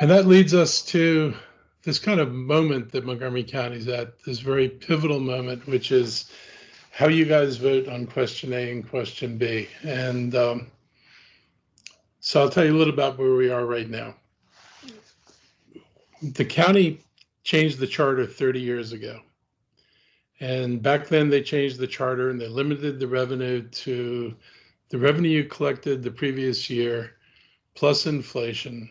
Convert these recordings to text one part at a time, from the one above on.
And that leads us to this kind of moment that Montgomery County's at, this very pivotal moment, which is how you guys vote on question A and question B. And so I'll tell you a little about where we are right now. The county changed the charter 30 years ago. And back then they changed the charter and they limited the revenue to the revenue you collected the previous year plus inflation.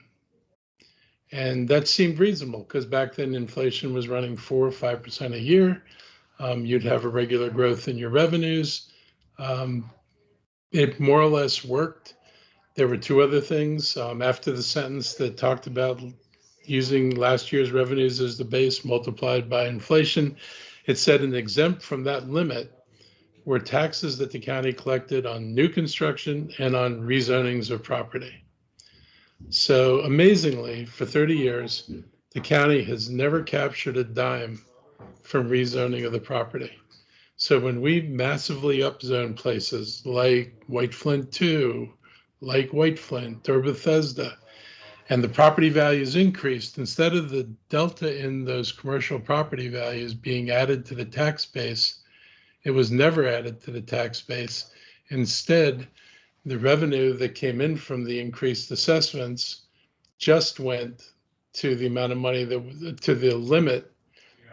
And that seemed reasonable because back then inflation was running 4 or 5% a year. You'd have a regular growth in your revenues. It more or less worked. There were two other things after the sentence that talked about using last year's revenues as the base multiplied by inflation. It said an exempt from that limit were taxes that the county collected on new construction and on rezonings of property. So amazingly, for 30 years, the county has never captured a dime from rezoning of the property. So when we massively upzone places like White Flint 2, like White Flint or Bethesda, and the property values increased, instead of the delta in those commercial property values being added to the tax base, it was never added to the tax base. Instead, the revenue that came in from the increased assessments just went to the amount of money to the limit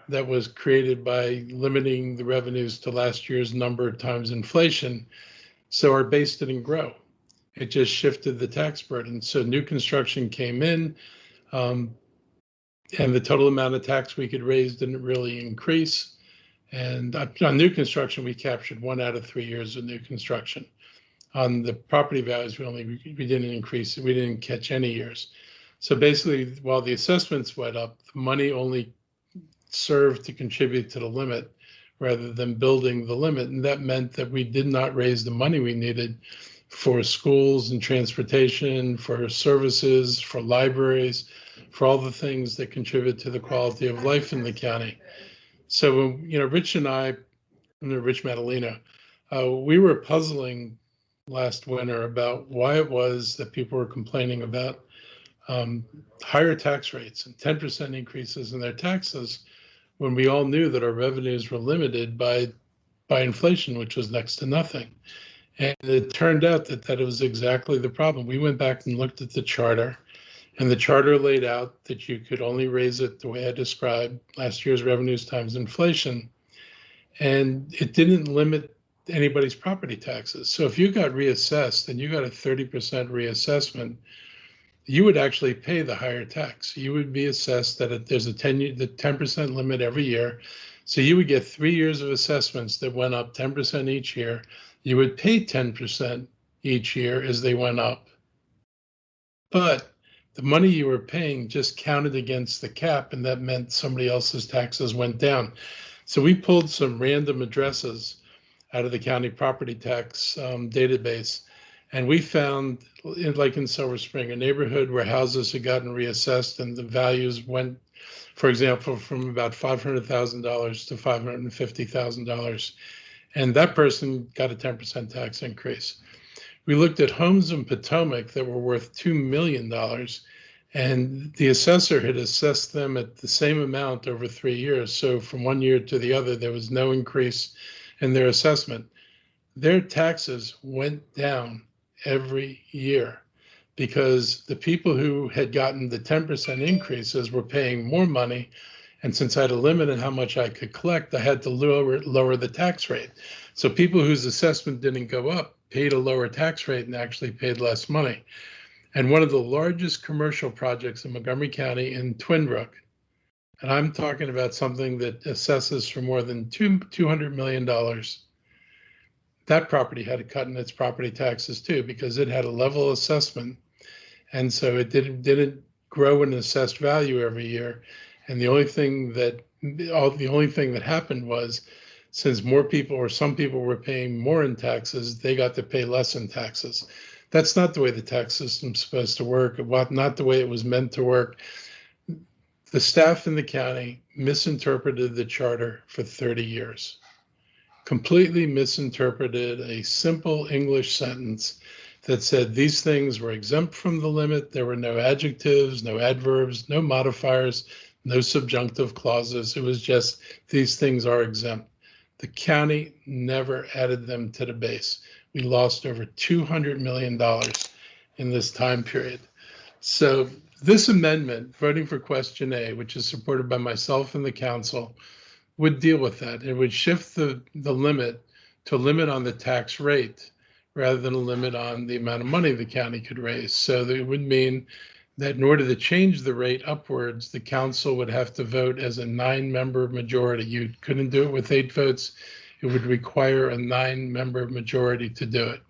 that was created by limiting the revenues to last year's number times inflation. So our base didn't grow. It just shifted the tax burden. So new construction came in, and the total amount of tax we could raise didn't really increase. And on new construction, we captured 1 out of 3 years of new construction. On the property values, we didn't increase it. We didn't catch any years. So basically, while the assessments went up, the money only served to contribute to the limit rather than building the limit. And that meant that we did not raise the money we needed for schools and transportation, for services, for libraries, for all the things that contribute to the quality of life in the county. So, Rich and I, Rich Madaleno, we were puzzling last winter about why it was that people were complaining about higher tax rates and 10% increases in their taxes when we all knew that our revenues were limited by inflation, which was next to nothing. And it turned out that it was exactly the problem. We went back and looked at the charter, and the charter laid out that you could only raise it the way I described, last year's revenues times inflation. And it didn't limit anybody's property taxes. So if you got reassessed and you got a 30% reassessment, you would actually pay the higher tax. You would be assessed that there's the 10% limit every year. So you would get 3 years of assessments that went up 10% each year. You would pay 10% each year as they went up. But the money you were paying just counted against the cap, and that meant somebody else's taxes went down. So we pulled some random addresses out of the county property tax database, and we found, like in Silver Spring, a neighborhood where houses had gotten reassessed and the values went, for example, from about $500,000 to $550,000. And that person got a 10% tax increase. We looked at homes in Potomac that were worth $2 million, and the assessor had assessed them at the same amount over 3 years. So from 1 year to the other, there was no increase in their assessment. Their taxes went down every year because the people who had gotten the 10% increases were paying more money. And since I had a limit on how much I could collect, I had to lower the tax rate. So people whose assessment didn't go up paid a lower tax rate and actually paid less money. And one of the largest commercial projects in Montgomery County in Twin Brook, and I'm talking about something that assesses for more than $200 million, that property had a cut in its property taxes too, because it had a level assessment. And so it didn't grow in assessed value every year. And the only thing that happened was, since more people or some people were paying more in taxes, they got to pay less in taxes. That's not the way the tax system's supposed to work, not the way it was meant to work. The staff in the county misinterpreted the charter for 30 years, completely misinterpreted a simple English sentence that said these things were exempt from the limit. There were no adjectives, no adverbs, no modifiers, no subjunctive clauses. It was just these things are exempt. The county never added them to the base. We lost over $200 million in this time period. So this amendment, voting for question A, which is supported by myself and the council, would deal with that. It would shift the limit to a limit on the tax rate rather than a limit on the amount of money the county could raise. So that would mean that in order to change the rate upwards, the council would have to vote as a 9-member majority. You couldn't do it with 8 votes. It would require a 9-member majority to do it.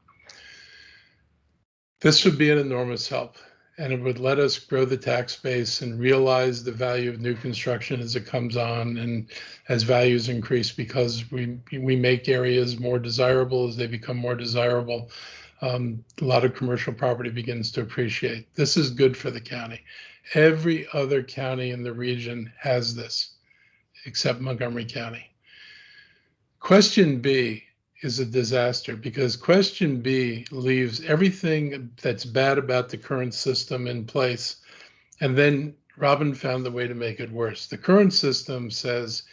This would be an enormous help, and it would let us grow the tax base and realize the value of new construction as it comes on and as values increase, because we make areas more desirable. As they become more desirable, a lot of commercial property begins to appreciate. This is good for the county. Every other county in the region has this, except Montgomery County. Question B is a disaster, because question B leaves everything that's bad about the current system in place. And then Robin found the way to make it worse. The current system says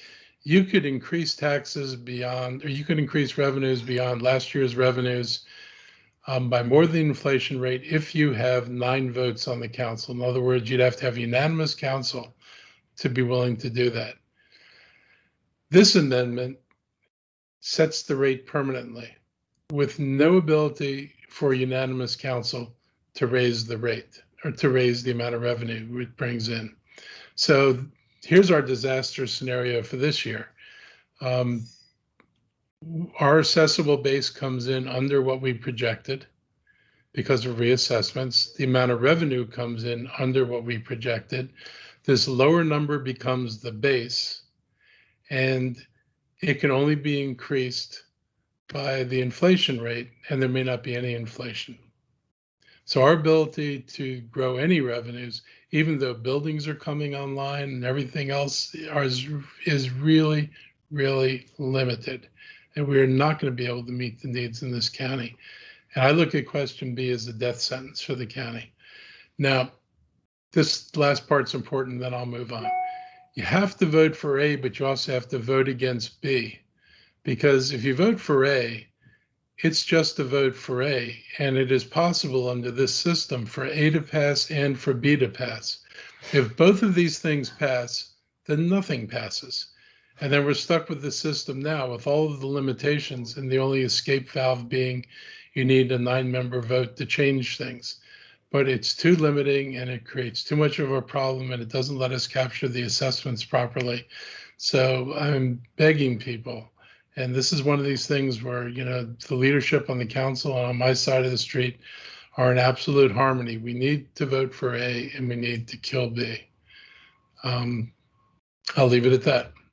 you could increase taxes beyond, or you could increase revenues beyond last year's revenues by more than the inflation rate if you have 9 votes on the council. In other words, you'd have to have unanimous council to be willing to do that. This amendment sets the rate permanently with no ability for unanimous council to raise the rate or to raise the amount of revenue it brings in. So here's our disaster scenario for this year. Our assessable base comes in under what we projected because of reassessments. The amount of revenue comes in under what we projected. This lower number becomes the base, and it can only be increased by the inflation rate, and there may not be any inflation. So our ability to grow any revenues, even though buildings are coming online and everything else is really, really limited. And we're not going to be able to meet the needs in this county. And I look at question B as a death sentence for the county. Now, this last part's important, then I'll move on. You have to vote for A, but you also have to vote against B. Because if you vote for A, it's just a vote for A, and it is possible under this system for A to pass and for B to pass. If both of these things pass, then nothing passes. And then we're stuck with the system now with all of the limitations, and the only escape valve being you need a 9-member vote to change things. But it's too limiting, and it creates too much of a problem, and it doesn't let us capture the assessments properly. So I'm begging people, and this is one of these things where, you know, the leadership on the council and on my side of the street are in absolute harmony. We need to vote for A, and we need to kill B. I'll leave it at that.